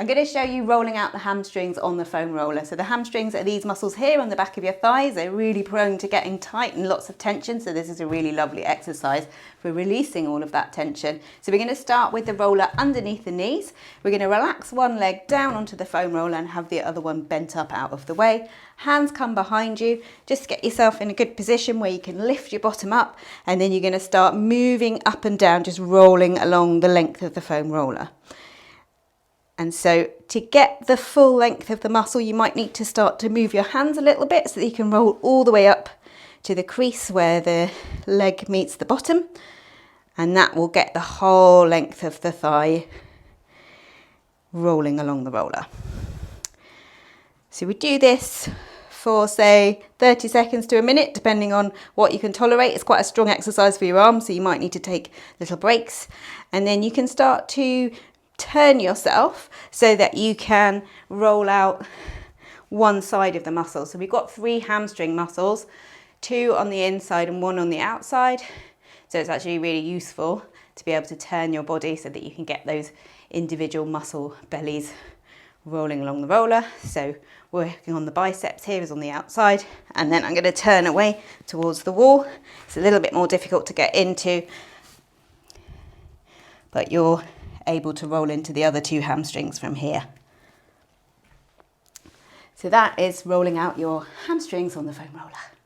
I'm going to show you rolling out the hamstrings on the foam roller. So the hamstrings are these muscles here on the back of your thighs. They're really prone to getting tight and lots of tension. So this is a really lovely exercise for releasing all of that tension. So we're going to start with the roller underneath the knees. We're going to relax one leg down onto the foam roller and have the other one bent up out of the way. Hands come behind you. Just get yourself in a good position where you can lift your bottom up, and then you're going to start moving up and down, just rolling along the length of the foam roller. And so to get the full length of the muscle, you might need to start to move your hands a little bit so that you can roll all the way up to the crease where the leg meets the bottom. And that will get the whole length of the thigh rolling along the roller. So we do this for say 30 seconds to a minute, depending on what you can tolerate. It's quite a strong exercise for your arms, so you might need to take little breaks. And then you can start to turn yourself so that you can roll out one side of the muscle. So we've got 3 hamstring muscles, 2 on the inside and 1 on the outside. So it's actually really useful to be able to turn your body so that you can get those individual muscle bellies rolling along the roller. So working on the biceps here is on the outside, and then I'm going to turn away towards the wall. It's a little bit more difficult to get into, but you're able to roll into the other 2 hamstrings from here. So that is rolling out your hamstrings on the foam roller.